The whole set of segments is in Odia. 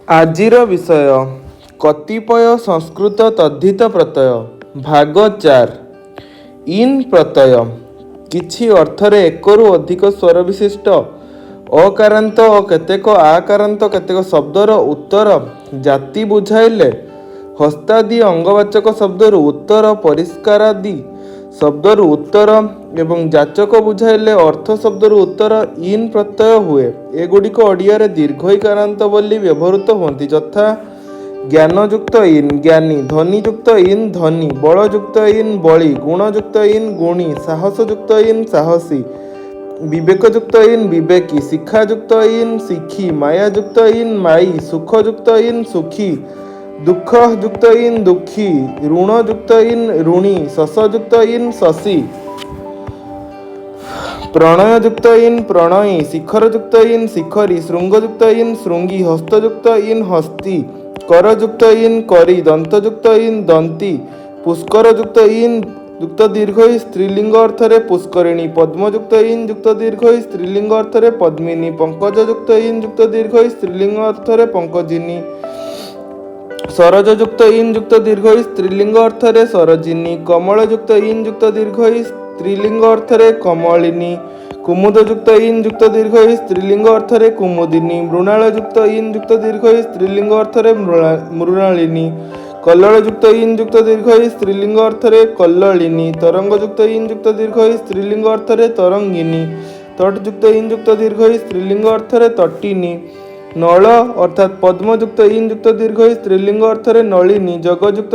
ଆଜିର ବିଷୟ କତିପୟ ସଂସ୍କୃତ ତଦ୍ଧିତ ପ୍ରତ୍ୟୟ ଭାଗ 4। ଇନ୍ ପ୍ରତ୍ୟୟ କିଛି ଅର୍ଥରେ ଏକରୁ ଅଧିକ ସ୍ୱର ବିଶିଷ୍ଟ ଅକାରାନ୍ତ ଓ କେତେକ ଆକାରାନ୍ତ କେତେକ ଶବ୍ଦର ଉତ୍ତର ଜାତି ବୁଝାଇଲେ ହସ୍ତାଦି ଅଙ୍ଗବାଚକ ଶବ୍ଦରୁ ଉତ୍ତର ପରିଷ୍କାରାଦି ଶବ୍ଦରୁ ଉତ୍ତର ଏବଂ ଯାଚକ ବୁଝାଇଲେ ଅର୍ଥ ଶବ୍ଦରୁ ଉତ୍ତର ଇନ୍ ପ୍ରତ୍ୟୟ ହୁଏ। ଏଗୁଡ଼ିକ ଓଡ଼ିଆରେ ଦୀର୍ଘଇକାରାନ୍ତ ବୋଲି ବ୍ୟବହୃତ ହୁଅନ୍ତି, ଯଥା ଜ୍ଞାନଯୁକ୍ତ ଇନ୍ ଜ୍ଞାନୀ, ଧ୍ୱନିଯୁକ୍ତ ଇନ୍ ଧନୀ, ବଳଯୁକ୍ତ ଇନ୍ ବଳୀ, ଗୁଣଯୁକ୍ତ ଇନ୍ ଗୁଣୀ, ସାହସଯୁକ୍ତ ଇନ୍ ସାହସୀ, ବିବେକଯୁକ୍ତ ଇନ୍ ବିବେକୀ, ଶିକ୍ଷାଯୁକ୍ତ ଇନ୍ ଶିଖୀ, ମାୟାଯୁକ୍ତ ଇନ୍ ମାଇ, ସୁଖଯୁକ୍ତ ଇନ୍ ସୁଖୀ, ଦୁଃଖଯୁକ୍ତ ଇନ୍ ଦୁଃଖୀ, ଋଣଯୁକ୍ତ ଇନ୍ ଋଣୀ, ଶଶଯୁକ୍ତ ଇନ୍ ଶଶୀ, ପ୍ରଣୟଯୁକ୍ତ ଇନ୍ ପ୍ରଣୟୀ, ଶିଖରଯୁକ୍ତ ଇନ୍ ଶିଖରୀ, ଶୃଙ୍ଗଯୁକ୍ତ ଇନ୍ ଶୃଙ୍ଗୀ, ହସ୍ତଯୁକ୍ତ ଇନ୍ ହସ୍ତୀ, କରଯୁକ୍ତ ଇନ୍ କରୀ, ଦନ୍ତଯୁକ୍ତ ଇନ୍ ଦନ୍ତୀ, ପୁଷ୍କରଯୁକ୍ତ ଇନ୍ ଯୁକ୍ତ ଦୀର୍ଘଇ ସ୍ତ୍ରୀଲିଙ୍ଗ ଅର୍ଥରେ ପୁଷ୍କରିଣୀ, ପଦ୍ମଯୁକ୍ତ ଇନ୍ ଯୁକ୍ତ ଦୀର୍ଘଇ ସ୍ତ୍ରୀଲିଙ୍ଗ ଅର୍ଥରେ ପଦ୍ମିନୀ, ପଙ୍କଜଯୁକ୍ତ ଇନ୍ ଯୁକ୍ତ ଦୀର୍ଘଇ ସ୍ତ୍ରୀଲିଙ୍ଗ ଅର୍ଥରେ ପଙ୍କଜିନୀ, ସରଜଯୁକ୍ତ ଇନ୍ ଯୁକ୍ତ ଦୀର୍ଘଇ ସ୍ତ୍ରୀଲିଙ୍ଗ ଅର୍ଥରେ ସରଜିନୀ, କମଳଯୁକ୍ତ ଇନ୍ ଯୁକ୍ତ ଦୀର୍ଘଇ ସ୍ତ୍ରୀଲିଙ୍ଗ ଅର୍ଥରେ କମଳିନୀ, କୁମୁଦଯୁକ୍ତ ଇନ୍ ଯୁକ୍ତ ଦୀର୍ଘଇ ସ୍ତ୍ରୀଲିଙ୍ଗ ଅର୍ଥରେ କୁମୁଦିନୀ, ମୃଣାଳଯୁକ୍ତ ଇନ୍ ଯୁକ୍ତ ଦୀର୍ଘଇ ସ୍ତ୍ରୀଲିଙ୍ଗ ଅର୍ଥରେ ମୃଣାଳିନୀ, କଲ୍ଲୋଳଯୁକ୍ତ ଇନ୍ ଯୁକ୍ତ ଦୀର୍ଘଇ ସ୍ତ୍ରୀଲିଙ୍ଗ ଅର୍ଥରେ କଲ୍ଲୋଳିନୀ, ତରଙ୍ଗଯୁକ୍ତ ଇନ୍ ଯୁକ୍ତ ଦୀର୍ଘଇ ସ୍ତ୍ରୀଲିଙ୍ଗ ଅର୍ଥରେ ତରଙ୍ଗିନୀ, ତଟଯୁକ୍ତ ଇନ୍ ଯୁକ୍ତ ଦୀର୍ଘଇ ସ୍ତ୍ରୀଲିଙ୍ଗ ଅର୍ଥରେ ତଟିନୀ, ନଳ ଅର୍ଥାତ୍ ପଦ୍ମଯୁକ୍ତ ଇନ୍ ଯୁକ୍ତ ଦୀର୍ଘଇ ସ୍ତ୍ରୀଲିଙ୍ଗ ଅର୍ଥରେ ନଳିନୀ, ଯଗଯୁକ୍ତ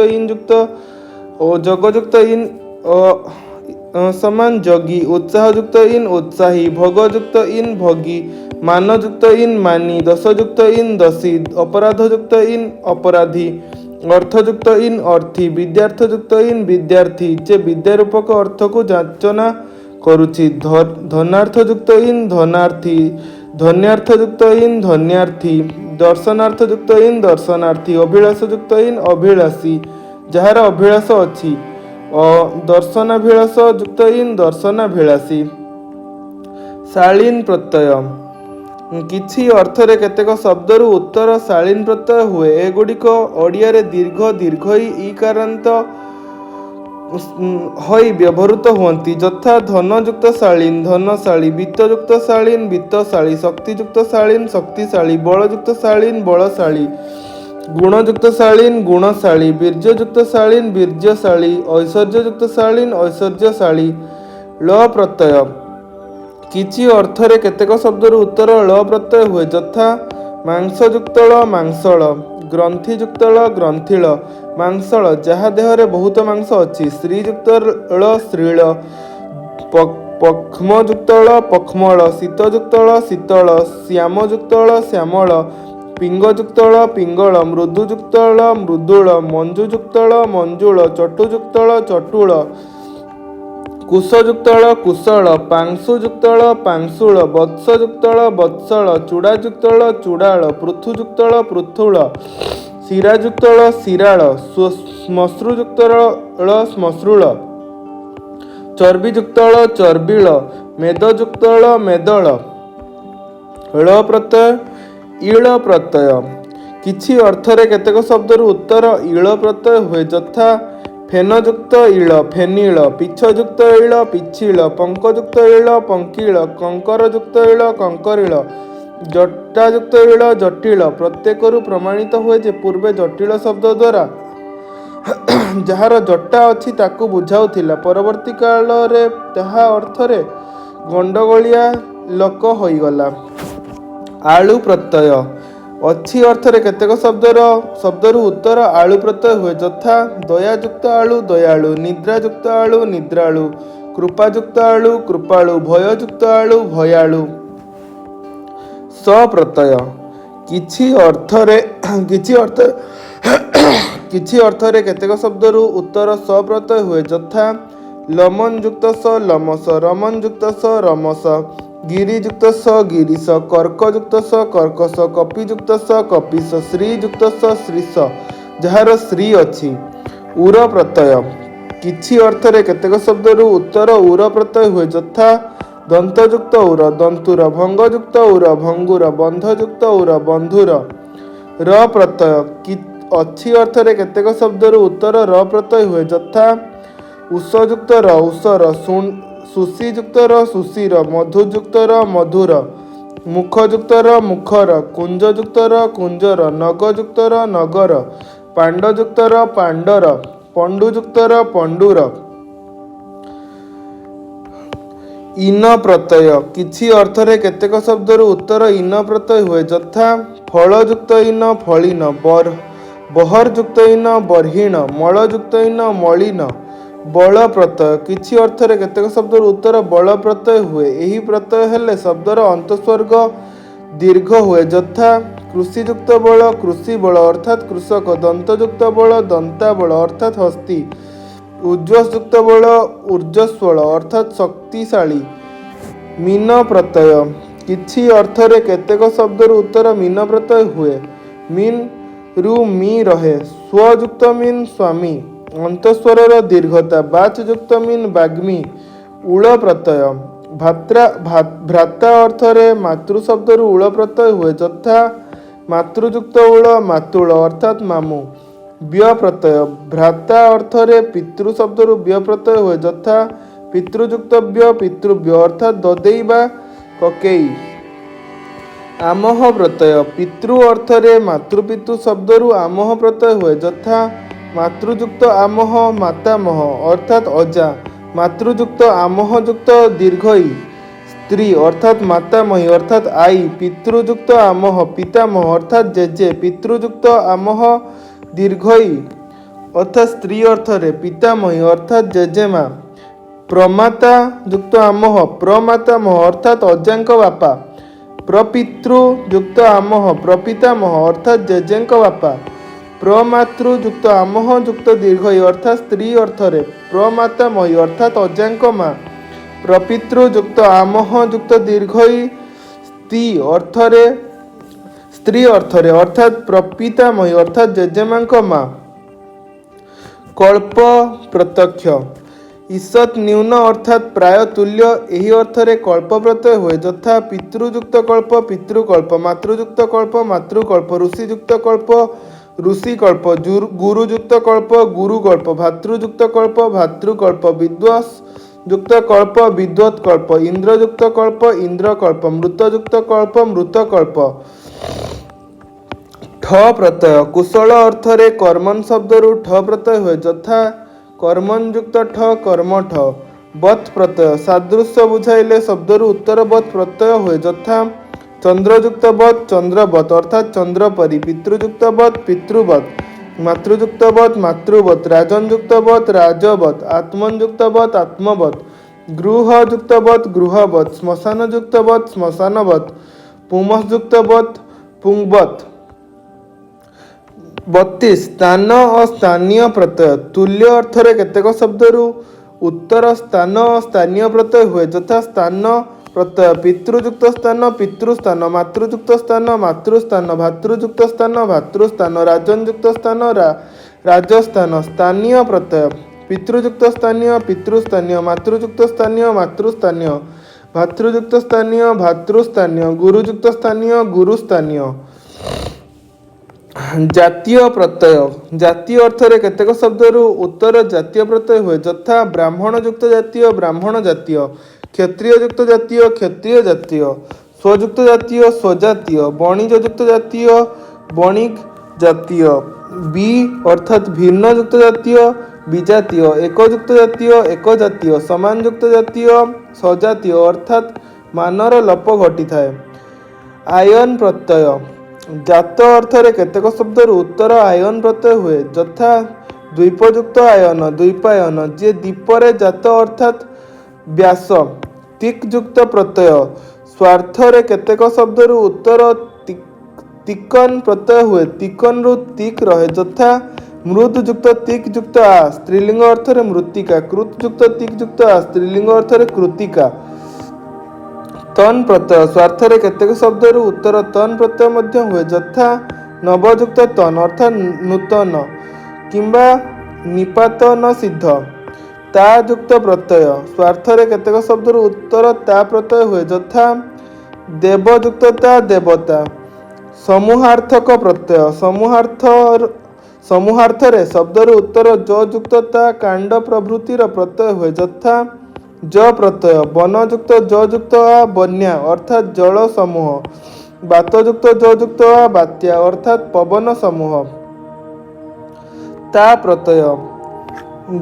ଇନ୍ ସମାନ ଯୋଗୀ, ଉତ୍ସାହଯୁକ୍ତ ଇନ୍ ଉତ୍ସାହୀ, ଭୋଗଯୁକ୍ତ in Bhogi, ମାନଯୁକ୍ତ in Mani, ଦୋଷଯୁକ୍ତ in ଦୋଷୀ, ଅପରାଧଯୁକ୍ତ ଇନ୍ ଅପରାଧୀ, ଅର୍ଥଯୁକ୍ତ ଇନ୍ ଅର୍ଥୀ, ବିଦ୍ୟାର୍ଥଯୁକ୍ତ ଇନ୍ ବିଦ୍ୟାର୍ଥୀ, ଯେ ବିଦ୍ୟାରୂପକ ଅର୍ଥକୁ ଯାଚନା କରୁଛି, ଧନାର୍ଥଯୁକ୍ତ ଇନ୍ ଧନାର୍ଥୀ, ଧନ୍ୟାର୍ଥଯୁକ୍ତ ଇନ୍ ଧନ୍ୟାର୍ଥୀ, ଦର୍ଶନାର୍ଥଯୁକ୍ତ ଇନ୍ ଦର୍ଶନାର୍ଥୀ, ଅଭିଳାଷଯୁକ୍ତ ଇନ୍ ଅଭିଳାଷୀ, ଯାହାର ଅଭିଳାଷ ଅଛି, ଦର୍ଶନାଭିଳାଷ ଯୁକ୍ତ ଇନ୍ ଦର୍ଶନାଭିଳାଷୀ। ଶାଳୀନ ପ୍ରତ୍ୟୟ କିଛି ଅର୍ଥରେ କେତେକ ଶବ୍ଦରୁ ଉତ୍ତର ଶାଳୀନ ପ୍ରତ୍ୟୟ ହୁଏ। ଏଗୁଡ଼ିକ ଓଡ଼ିଆରେ ଦୀର୍ଘ ଦୀର୍ଘଇ ଇକାରାନ୍ତ ହୋଇ ବ୍ୟବହୃତ ହୁଅନ୍ତି, ଯଥା ଧନଯୁକ୍ତ ଶାଳୀନ ଧନଶାଳୀ, ବିତ୍ତଯୁକ୍ତ ଶାଳୀନ ବିତ୍ତଶାଳୀ, ଶକ୍ତିଯୁକ୍ତ ଶାଳୀନ ଶକ୍ତିଶାଳୀ, ବଳଯୁକ୍ତ ଶାଳୀନ ବଳଶାଳୀ, ଗୁଣଯୁକ୍ତ ଶାଳୀନ ଗୁଣଶାଳୀ, ବୀର୍ଯ୍ୟଯୁକ୍ତ ଶାଳୀନ ବୀର୍ଯ୍ୟଶାଳୀ, ଐଶ୍ୱର୍ଯ୍ୟଯୁକ୍ତ ଶାଳୀନ ଐଶ୍ୱର୍ଯ୍ୟଶାଳୀ। ଳ ପ୍ରତ୍ୟୟ କିଛି ଅର୍ଥରେ କେତେକ ଶବ୍ଦରୁ ଉତ୍ତର ଳ ପ୍ରତ୍ୟୟ ହୁଏ, ଯଥା ମାଂସଯୁକ୍ତ ଳ ମାଂସଳ, ଗ୍ରନ୍ଥିଯୁକ୍ତ ଳ ଗ୍ରନ୍ଥିଳ, ମାଂସଳ ଯାହା ଦେହରେ ବହୁତ ମାଂସ ଅଛି, ଶ୍ରୀଯୁକ୍ତ ଳ ଶ୍ରୀଳ, ପକ୍ଷ୍ମଯୁକ୍ତ ଳ ପକ୍ଷ୍ମଳ, ଶୀତଯୁକ୍ତ ଳ ଶୀତଳ, ଶ୍ୟାମଯୁକ୍ତ ଳ ଶ୍ୟାମଳ, ପିଙ୍ଗଯୁକ୍ତ ଳ ପିଙ୍ଗଳ, ମୃଦୁଯୁକ୍ତ ଳ ମୃଦୁଳ, ମଞ୍ଜୁଯୁକ୍ତ ଳ ମଞ୍ଜୁଳ, ଚଟୁଯୁକ୍ତ ଳ ଚଟୁଳ, କୁଶଯୁକ୍ତ ଳ କୁଶଳ, ପାଂଶୁଯୁକ୍ତ ଳ ପାଂଶୁଳ, ବତ୍ସଯୁକ୍ତ ଳ ବତ୍ସଳ, ଚୂଡ଼ାଯୁକ୍ତ ଳ ଚୂଡ଼ାଳ, ପୃଥୁଯୁକ୍ତ ଳ ପୃଥୁଳ, ଶିରାଯୁକ୍ତ ଳ ଶିରାଳ, ଶ୍ମଶ୍ରୁଯୁକ୍ତ ଳ ଶ୍ମଶ୍ରୁଳ, ଚର୍ବିଯୁକ୍ତ ଳ ଚର୍ବିଳ, ମେଦଯୁକ୍ତ ଳ ମେଦଳ। ଳ ପ୍ରତ୍ୟୟ ଇଳ ପ୍ରତ୍ୟୟ କିଛି ଅର୍ଥରେ କେତେକ ଶବ୍ଦରୁ ଉତ୍ତର ଇଳ ପ୍ରତ୍ୟୟ ହୁଏ, ଯଥା ଫେନଯୁକ୍ତ ଇଳ ଫେନିଳ, ପିଛଯୁକ୍ତ ଇଳ ପିଛିଳ, ପଙ୍କଯୁକ୍ତ ଇଳ ପଙ୍କିଳ, କଙ୍କରଯୁକ୍ତ ଇଳ କଙ୍କରିଳ, ଜଟାଯୁକ୍ତ ଇଳ ଜଟିଳ। ପ୍ରତ୍ୟେକରୁ ପ୍ରମାଣିତ ହୁଏ ଯେ ପୂର୍ବେ ଜଟିଳ ଶବ୍ଦ ଦ୍ୱାରା ଯାହାର ଜଟା ଅଛି ତାକୁ ବୁଝାଉଥିଲା, ପରବର୍ତ୍ତୀ କାଳରେ ତାହା ଅର୍ଥରେ ଗଣ୍ଡଗୋଳିଆ ଲୋକ ହୋଇଗଲା। ଆଳୁ ପ୍ରତ୍ୟୟ ଅଛି ଅର୍ଥରେ କେତେକ ଶବ୍ଦରୁ ଉତ୍ତର ଆଳୁ ପ୍ରତ୍ୟୟ ହୁଏ, ଯଥା ଦୟାଯୁକ୍ତ ଆଳୁ ଦୟାଳୁ, ନିଦ୍ରାଯୁକ୍ତ ଆଳୁ ନିଦ୍ରାଳୁ, କୃପାଯୁକ୍ତ ଆଳୁ କୃପାଳୁ, ଭୟଯୁକ୍ତ ଆଳୁ ଭୟାଳୁ। ସ ପ୍ରତ୍ୟୟ କିଛି ଅର୍ଥରେ କେତେକ ଶବ୍ଦରୁ ଉତ୍ତର ସ ପ୍ରତ୍ୟୟ ହୁଏ, ଯଥା ଲମନ ଯୁକ୍ତ ସ ଲମସ, ରମନ ଯୁକ୍ତ ସ ରମସ, ଗିରିଯୁକ୍ତ ସ ଗିରିଶ, କର୍କଯୁକ୍ତ ସ କର୍କଶ, କପିଯୁକ୍ତ ସ କପିଶ, ଶ୍ରୀଯୁକ୍ତ ସ ଶ୍ରୀଶ ଯାହାର ଶ୍ରୀ ଅଛି। ଉର ପ୍ରତ୍ୟୟ କିଛି ଅର୍ଥରେ କେତେକ ଶବ୍ଦରୁ ଉତ୍ତର ଉର ପ୍ରତ୍ୟୟ ହୁଏ, ଯଥା ଦନ୍ତଯୁକ୍ତ ଉର ଦନ୍ତୁର, ଭଙ୍ଗଯୁକ୍ତ ଉର ଭଙ୍ଗୁର, ବନ୍ଧଯୁକ୍ତ ଉର ବନ୍ଧୁର, र प्रत्यय ଅଛି ଅର୍ଥରେ କେତେକ ଶବ୍ଦରୁ ଉତ୍ତର ର ପ୍ରତ୍ୟୟ ହୁଏ, ଯଥା ଉଷଯୁକ୍ତ ର ଉଷର, ସୁଷିଯୁକ୍ତ ର ସୁଶିର, ମଧୁଯୁକ୍ତ ର ମଧୁର, ମୁଖଯୁକ୍ତ ର ମୁଖର, କୁଞ୍ଜଯୁକ୍ତ ର କୁଞ୍ଜର, ନଗଯୁକ୍ତ ର ନଗର, ପାଣ୍ଡଯୁକ୍ତ ର ପାଣ୍ଡର, ପଣ୍ଡୁଯୁକ୍ତ ର ପଣ୍ଡୁର। ଇନ ପ୍ରତ୍ୟୟ କିଛି ଅର୍ଥରେ କେତେକ ଶବ୍ଦରୁ ଉତ୍ତର ଇନ ପ୍ରତ୍ୟୟ ହୁଏ, ଯଥା ଫଳଯୁକ୍ତ ଇନ ଫଳିନ, ବହରଯୁକ୍ତ ଇନ ବର୍ହିଣ, ମଳଯୁକ୍ତ ଇନ ମଳିନ। ବଳ ପ୍ରତ୍ୟୟ କିଛି ଅର୍ଥରେ କେତେକ ଶବ୍ଦରୁ ଉତ୍ତର ବଳ ପ୍ରତ୍ୟୟ ହୁଏ। ଏହି ପ୍ରତ୍ୟୟ ହେଲେ ଶବ୍ଦର ଅନ୍ତଃସ୍ୱର୍ଗ ଦୀର୍ଘ ହୁଏ, ଯଥା କୃଷିଯୁକ୍ତ ବଳ କୃଷି ବଳ ଅର୍ଥାତ୍ କୃଷକ, ଦନ୍ତଯୁକ୍ତ ବଳ ଦନ୍ତା ବଳ ଅର୍ଥାତ୍ ହସ୍ତୀ, ଉର୍ଜସ୍ୱଯୁକ୍ତ ବଳ ଊର୍ଜସ୍ୱଳ ଅର୍ଥାତ୍ ଶକ୍ତିଶାଳୀ। ମୀନ ପ୍ରତ୍ୟୟ କିଛି ଅର୍ଥରେ କେତେକ ଶବ୍ଦରୁ ଉତ୍ତର ମୀନ ପ୍ରତ୍ୟୟ ହୁଏ। ମିନ୍ ରୁ ମି ରହେ, ସ୍ୱଯୁକ୍ତ ମିନ୍ ସ୍ୱାମୀ, ଅନ୍ତଃସ୍ୱରର ଦୀର୍ଘତା, ବାଚ୍ ଯୁକ୍ତ ମିନ୍ ବାଗ୍ମୀ। ଉଳ ପ୍ରତ୍ୟୟ ଭ୍ରାତା ଅର୍ଥରେ ମାତୃ ଶବ୍ଦରୁ ଉଳ ପ୍ରତ୍ୟୟ ହୁଏ, ଯଥା ମାତୃଯୁକ୍ତ ଉଳ ମାତୁଳ ଅର୍ଥାତ୍ ମାମୁଁ। ବ୍ୟୟ ପ୍ରତ୍ୟୟ ଭ୍ରାତା ଅର୍ଥରେ ପିତୃ ଶବ୍ଦରୁ ବ୍ୟୟ ପ୍ରତ୍ୟୟ ହୁଏ, ଯଥା ପିତୃଯୁକ୍ତ ବ୍ୟୟ ପିତୃବ୍ୟୟ ଅର୍ଥାତ୍ ଦଦେଇ ବା କକେଇ। ଆମଃ ପ୍ରତ୍ୟୟ ପିତୃ ଅର୍ଥରେ ମାତୃପିତୃ ଶବ୍ଦରୁ ଆମଃ ପ୍ରତ୍ୟୟ ହୁଏ, ଯଥା ମାତୃଯୁକ୍ତ ଆମଃ ମାତାମହ ଅର୍ଥାତ୍ ଅଜା, ମାତୃଯୁକ୍ତ ଆମଃ ଯୁକ୍ତ ଦୀର୍ଘଇ ସ୍ତ୍ରୀ ଅର୍ଥାତ୍ ମାତାମହୀ ଅର୍ଥାତ୍ ଆଈ, ପିତୃଯୁକ୍ତ ଆମଃ ପିତାମହ ଅର୍ଥାତ୍ ଜେଜେ, ପିତୃଯୁକ୍ତ ଆମଃ ଦୀର୍ଘଇ ଅର୍ଥାତ୍ ସ୍ତ୍ରୀ ଅର୍ଥରେ ପିତାମହୀ ଅର୍ଥାତ୍ ଜେଜେମା। ପ୍ରମାତା ଯୁକ୍ତ ଆମଃ ପ୍ରମାତାମହ ଅର୍ଥାତ୍ ଅଜାଙ୍କ ବାପା, ପ୍ରପିତୃ ଯୁକ୍ତ ଆମଃ ପ୍ରପିତାମହ ଅର୍ଥାତ୍ ଜେଜେଙ୍କ ବାପା, ପ୍ରମାତୃ ଯୁକ୍ତ ଆମଃ ଯୁକ୍ତ ଦୀର୍ଘଇ ଅର୍ଥାତ୍ ସ୍ତ୍ରୀ ଅର୍ଥରେ ପ୍ରମାତାମହୀ ଅର୍ଥାତ୍ ଅଜାଙ୍କ ମା, ପ୍ରପିତୃ ଯୁକ୍ତ ଆମଃ ଯୁକ୍ତ ଦୀର୍ଘଇ ସ୍ତ୍ରୀ ଅର୍ଥରେ ଅର୍ଥାତ୍ ପ୍ରପିତାମହୀ ଅର୍ଥାତ୍ ଜେଜେମାଙ୍କ ମା। କଳ୍ପ ପ୍ରତ୍ୟକ୍ଷ ଈଷତ୍ ନ୍ୟୁନ ଅର୍ଥାତ୍ ପ୍ରାୟ ତୁଲ୍ୟ, ଏହି ଅର୍ଥରେ କଳ୍ପ ପ୍ରତ୍ୟୟ ହୁଏ, ଯଥା ପିତୃଯୁକ୍ତ କଳ୍ପ ପିତୃକଳ୍ପ, ମାତୃଯୁକ୍ତ କଳ୍ପ ମାତୃକଳ୍ପ, ଋଷିଯୁକ୍ତ କଳ୍ପ ଋଷିକଳ୍ପ, ଗୁରୁଯୁକ୍ତ କଳ୍ପ ଗୁରୁକଳ୍ପ, ଭାତୃଯୁକ୍ତ କଳ୍ପ ଭାତୃକଳ୍ପ, ବିଦ୍ୱସ୍ ଯୁକ୍ତ କଳ୍ପ ବିଦ୍ୱତ୍ କଳ୍ପ, ଇନ୍ଦ୍ରଯୁକ୍ତ କଳ୍ପ ଇନ୍ଦ୍ରକଳ୍ପ, ମୃତଯୁକ୍ତ କଳ୍ପ ମୃତକଳ୍ପ। ଠ ପ୍ରତ୍ୟୟ କୁଶଳ ଅର୍ଥରେ କର୍ମନ୍ ଶବ୍ଦରୁ ଠ ପ୍ରତ୍ୟୟ ହୁଏ, ଯଥା କର୍ମନ୍ ଯୁକ୍ତ ଠ କର୍ମଠ। ବତ୍ ପ୍ରତ୍ୟୟ ସାଦୃଶ୍ୟ ବୁଝାଇଲେ ଶବ୍ଦରୁ ଉତ୍ତର ବତ୍ ପ୍ରତ୍ୟୟ ହୁଏ, ଯଥା ଚନ୍ଦ୍ରଯୁକ୍ତ ବତ୍ ଚନ୍ଦ୍ରବତ୍ ଅର୍ଥାତ୍ ଚନ୍ଦ୍ର ପରି, ପିତୃଯୁକ୍ତ ବତ୍ ପିତୃବତ୍, ମାତୃଯୁକ୍ତ ବତ୍ ମାତୃବତ୍, ରାଜନ୍ଯୁକ୍ତ ବତ୍ ରାଜବତ୍, ଆତ୍ମନ୍ଯୁକ୍ତ ବତ୍ ଆତ୍ମବତ୍, ଗୃହଯୁକ୍ତ ବତ୍ ଗୃହବତ୍, ଶ୍ମଶାନଯୁକ୍ତ ବତ୍ ଶ୍ମଶାନବତ୍, ପୁଂସଯୁକ୍ତ ବତ୍ ପୁଂବତ୍। 32 ସ୍ଥାନ ଓ ସ୍ଥାନୀୟ ପ୍ରତ୍ୟୟ ତୁଲ୍ୟ ଅର୍ଥରେ କେତେକ ଶବ୍ଦରୁ ଉତ୍ତର ସ୍ଥାନ ଓ ସ୍ଥାନୀୟ ପ୍ରତ୍ୟୟ ହୁଏ, ଯଥା ସ୍ଥାନ ପ୍ରତ୍ୟୟ ପିତୃଯୁକ୍ତ ସ୍ଥାନ ପିତୃସ୍ଥାନ, ମାତୃଯୁକ୍ତ ସ୍ଥାନ ମାତୃସ୍ଥାନ, ଭାତୃଯୁକ୍ତ ସ୍ଥାନ ଭାତୃସ୍ଥାନ, ରାଜନ୍ଯୁକ୍ତ ସ୍ଥାନ ରାଜସ୍ଥାନ। ସ୍ଥାନୀୟ ପ୍ରତ୍ୟୟ ପିତୃଯୁକ୍ତ ସ୍ଥାନୀୟ ପିତୃସ୍ଥାନୀୟ, ମାତୃଯୁକ୍ତ ସ୍ଥାନୀୟ ମାତୃସ୍ଥାନୀୟ, ଭାତୃଯୁକ୍ତ ସ୍ଥାନୀୟ ଭାତୃସ୍ଥାନୀୟ, ଗୁରୁଯୁକ୍ତ ସ୍ଥାନୀୟ ଗୁରୁସ୍ଥାନୀୟ। ଜାତୀୟ ପ୍ରତ୍ୟୟ ଜାତୀୟ ଅର୍ଥରେ କେତେକ ଶବ୍ଦରୁ ଉତ୍ତର ଜାତୀୟ ପ୍ରତ୍ୟୟ ହୁଏ, ଯଥା ବ୍ରାହ୍ମଣ ଯୁକ୍ତ ଜାତୀୟ ବ୍ରାହ୍ମଣ ଜାତୀୟ, କ୍ଷତ୍ରିୟ ଯୁକ୍ତ ଜାତୀୟ କ୍ଷତ୍ରିୟ ଜାତୀୟ, ସ୍ୱଯୁକ୍ତ ଜାତୀୟ ସ୍ୱଜାତୀୟ, ବଣିଜ ଯୁକ୍ତ ଜାତୀୟ ବଣିକ ଜାତୀୟ। ବି ଅର୍ଥାତ୍ ଭିନ୍ନ ଯୁକ୍ତ ଜାତୀୟ ବିଜାତୀୟ, ଏକଯୁକ୍ତ ଜାତୀୟ ଏକ ଜାତୀୟ, ସମାନ ଯୁକ୍ତ ଜାତୀୟ ସଜାତୀୟ ଅର୍ଥାତ୍ ମାନର ଲୋପ ଘଟିଥାଏ। ଆୟନ ପ୍ରତ୍ୟୟ ଜାତ ଅର୍ଥରେ କେତେକ ଶବ୍ଦରୁ ଉତ୍ତର ଆୟନ ପ୍ରତ୍ୟୟ ହୁଏ, ଯଥା ଦ୍ୱୀପଯୁକ୍ତ ଆୟନ ଦ୍ୱୀପାୟନ, ଯିଏ ଦ୍ୱୀପରେ ଜାତ ଅର୍ଥାତ୍ ବ୍ୟାସ। ତିକ୍ ଯୁକ୍ତ ପ୍ରତ୍ୟୟ ସ୍ୱାର୍ଥରେ କେତେକ ଶବ୍ଦରୁ ଉତ୍ତର ତିକନ୍ ପ୍ରତ୍ୟୟ ହୁଏ, ତିକନ୍‌ରୁ ତିକ୍ ରହେ, ଯଥା ମୃଦ୍ ଯୁକ୍ତ ତିକ୍ ଯୁକ୍ତ ଆ ସ୍ତ୍ରୀଲିଙ୍ଗ ଅର୍ଥରେ ମୃତ୍ତିକା, କୃତ୍ ଯୁକ୍ତ ତିକ୍ ଯୁକ୍ତ ଆ ସ୍ତ୍ରୀଲିଙ୍ଗ ଅର୍ଥରେ କୃତିକା। ତନ୍ ପ୍ରତ୍ୟୟ ସ୍ୱାର୍ଥରେ କେତେକ ଶବ୍ଦରୁ ଉତ୍ତର ତନ୍ ପ୍ରତ୍ୟୟ ମଧ୍ୟ ହୁଏ, ଯଥା ନବଯୁକ୍ତ ତନ୍ ଅର୍ଥାତ୍ ନୂତନ କିମ୍ବା ନିପାତନ ସିଦ୍ଧ। ତା ଯୁକ୍ତ ପ୍ରତ୍ୟୟ ସ୍ୱାର୍ଥରେ କେତେକ ଶବ୍ଦରୁ ଉତ୍ତର ତା ପ୍ରତ୍ୟୟ ହୁଏ, ଯଥା ଦେବଯୁକ୍ତ ତା ଦେବତା, समूहार्थक प्रत्यय समूहार्थरे शब्दर उत्तर ज युक्तता कांड प्रभृतिर प्रत्यय हुए यथा ज प्रत्यय वन युक्त ज युक्त बन्या अर्थात जल समूह बात युक्त ज युक्त बात्या अर्थात पवन समूह ता प्रत्यय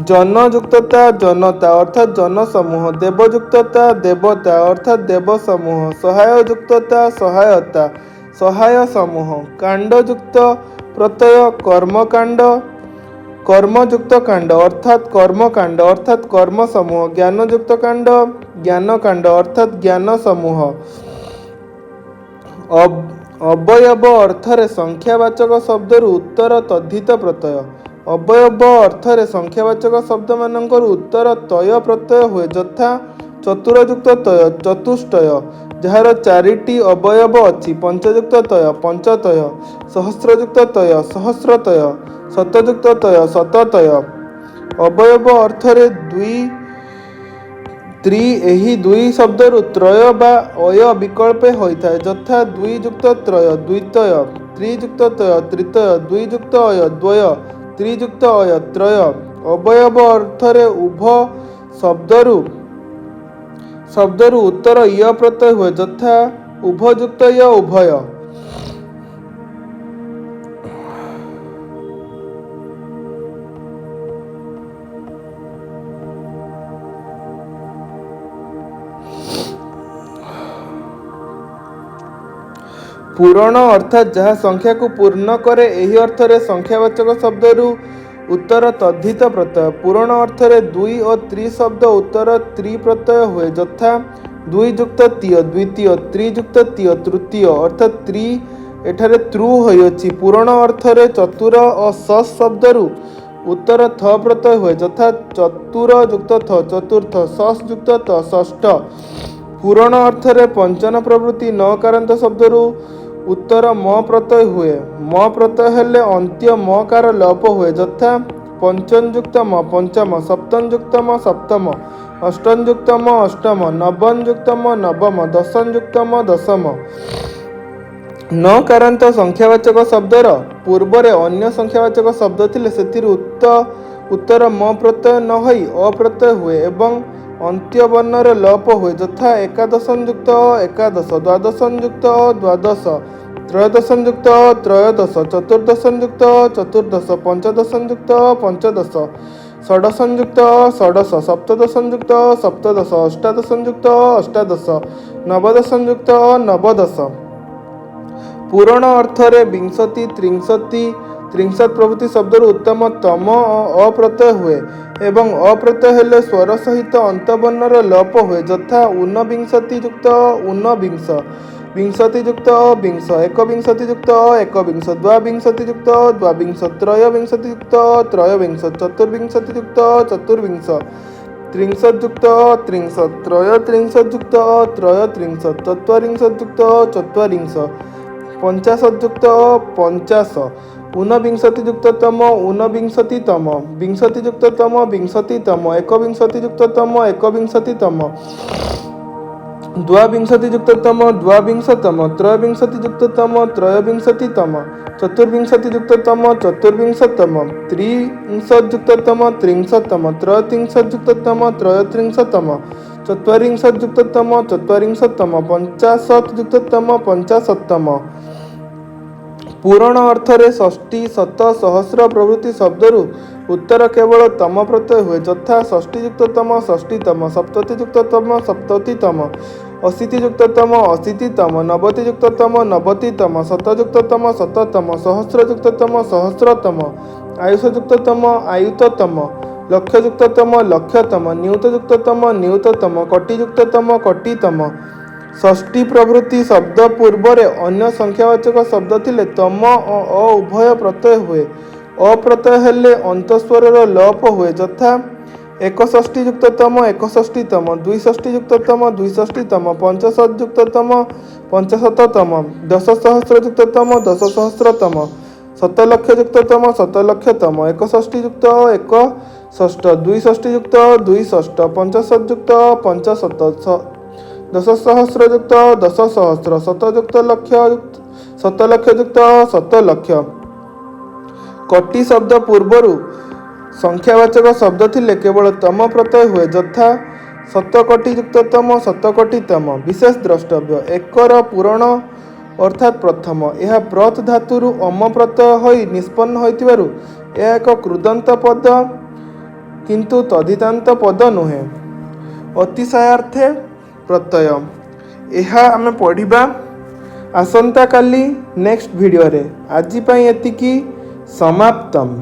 जन युक्तता जनता अर्थात जन समूह देव युक्तता देवता अर्थात देव समूह सहाय युक्तता सहायता सहाय समूह कांड युक्त प्रत्यय कर्मकांड कर्मयुक्त कांड अर्थात कर्मकांड अर्थात कर्म समूह ज्ञान युक्त कांड ज्ञान कांड अर्थात ज्ञान समूह अवयव अर्थरे संख्यावाचक शब्दर उत्तर तद्धित प्रत्यय अवयव अर्थरे संख्यावाचक शब्द मानकर उत्तर तय प्रत्यय हुए यथा चतुरयुक्त तय चतुष्टय जार चारिटी अवयव अच्छी पंचयुक्त तय पंचतय सहस्रयुक्त तय सहस्रतय शतयुक्त तय शततय अवयव अर्थरे दुई त्री एही दुई शब्दरु त्रय बा अय विकल्पे होइଥାଏ यथा दुई युक्त त्रय द्वितय त्रियुक्त तय त्रितय दुई युक्त अय द्वय त्रियुक्त अय त्रय अवयव अर्थरे उभ शब्दरु उत्तर य प्रत्यय हुए यथा उभयुक्त य उभय पूरण अर्थात जहाँ संख्या को पूर्ण करे यही अर्थरे संख्यावाचक शब्दरु उत्तर तद्धित प्रत्यय पूरण अर्थरे दुई और त्रि शब्द उत्तर त्रि प्रत्यय हुए यथा दुई युक्त तीय द्वितीय त्रियुक्त तीय तृतीय अर्थात त्रि एठारे त्रु होइछि पूरण अर्थरे चतुर और सस शब्दरु उत्तर थ प्रत्यय हुए यथा चतुर युक्त थ चतुर्थ सस युक्त त षष्ठ पूरण अर्थरे पंचन प्रवृत्ति न कारांत शब्दरु उत्तर म प्रत्यय हुए म प्रत्यय हेले अंत्य म कार लोप हुए यथा पंचम युक्त म पंचम सप्तम युक्त म सप्तम अष्टम युक्त म अष्टम नवम युक्त म नवम दशम युक्त म दशम न कारांत संख्यावाचक शब्दर पूर्वरे अन्य संख्यावाचक शब्द थिले सेथिर उत्तर म प्रत्यय न होई अप्रत्यय हुए एवं अंत्य वर्णर लोप हुए यथा एकादशम युक्त एकादश द्वादशम युक्त द्वादश त्रयोदशम युक्त त्रयोदश चतुर्दशम युक्त चतुर्दश पंचदशम युक्त पंचदश षोडशम युक्त षोडश सप्तदशम युक्त सप्तदश अष्टादशम युक्त अष्टादश नवदशम युक्त नवदश पूर्ण अर्थरे विंशति त्रिंशत् प्रभृति शब्दर उत्तम तम अप्रत्यय हुए एवं अप्रत्यय हेले स्वर सहित अंतवर्णर लोप हुए यथा ऊनविंशति युक्त ऊनविंश विंशति युक्त विंश एकविंशति युक्त एकविंश द्वाविंशति युक्त द्वाविंश त्रयोविंशति युक्त त्रयोविंश चतुर्विंशति युक्त चतुर्विंश त्रिंशत् युक्त त्रिंशत् त्रयत्रिंशत् युक्त त्रयत्रिंशत् चत्वारिंशत् युक्त चत्वारिंश पंचाशत् युक्त पंचाश ऊनविंशतियुक्ततम ऊनविंशतितम विंशतियुक्ततम विंशतितम एकविंशतियुक्ततम एकविंशतितम द्वाविंशतियुक्ततम द्वाविंशतम त्रयोविंशतियुक्ततम त्रयोविंशतितम चतुर्विंशतियुक्ततम चतुर्विंशतम त्रिंशद्युक्ततम त्रिंशतम त्रयत्रिंशद्युक्ततम त्रयत्रिंशतम चत्वारिंशद्युक्ततम चत्वारिंशतम पंचाशत्युक्ततम पंचाशत्तम पूरण अर्थरे षष्ठी शत सहस्र प्रभृति शब्दरु उत्तर केवल तम प्रत्यय हुए यथा षष्ठीयुक्ततम षष्ठीतम सप्ततियुक्ततम सप्ततितम अशीतियुक्ततम अशीतितम नवतियुक्ततम नवतितम शतयुक्ततम शततम सहस्रयुक्ततम सहस्रतम आयुषयुक्ततम आयुततम लक्षयुक्ततम लक्षतम न्यूतयुक्ततम न्यूततम कोटियुक्ततम कोटितम षष्ठी प्रभृति शब्द पूर्वरे अन्य संख्यावाचक शब्द थिले तम अ उभय प्रत्यय हुए अप्रत्यय हेले अंतस्वरर लोप हुए यथा एकषष्ठीयुक्ततम एकषष्ठीतम द्विषष्ठीयुक्ततम द्विषष्ठीतम पंचशतयुक्ततम पंचशततम दशसहस्रयुक्ततम दशसहस्रतम शतलक्षयुक्ततम शतलक्षतम एकषष्ठीयुक्त एकषष्ठ द्विषष्ठीयुक्त द्विषष्ठ पंचशतयुक्त पंचशत दशसहस्रयुक्त दशसहस्र शतयुक्त लक्ष ଶତଲକ୍ଷ ଯୁକ୍ତ ଶତଲକ୍ଷ। କୋଟି ଶବ୍ଦ ପୂର୍ବରୁ ସଂଖ୍ୟାବାଚକ ଶବ୍ଦ ଥିଲେ କେବଳ ତମ ପ୍ରତ୍ୟୟ ହୁଏ, ଯଥା ଶତକୋଟି ଯୁକ୍ତ ତମ, ଶତକୋଟିତମ। ବିଶେଷ ଦ୍ରଷ୍ଟବ୍ୟ, ଏକର ପୂରଣ ଅର୍ଥାତ୍ ପ୍ରଥମ। ଏହା ପ୍ରତ୍ ଧାତୁରୁ ଅମ ପ୍ରତ୍ୟୟ ହୋଇ ନିଷ୍ପନ୍ନ ହୋଇଥିବାରୁ ଏହା ଏକ କୃଦନ୍ତ ପଦ କିନ୍ତୁ ତଦ୍ଧିତାନ୍ତ ପଦ ନୁହେଁ। ଅତିଶୟାର୍ଥେ ପ୍ରତ୍ୟୟ, ଏହା ଆମେ ପଢ଼ିବା ଆସନ୍ତାକାଲି ନେକ୍ସଟ ଭିଡ଼ିଓରେ। ଆଜି ପାଇଁ ଏତିକି, ସମାପ୍ତମ୍।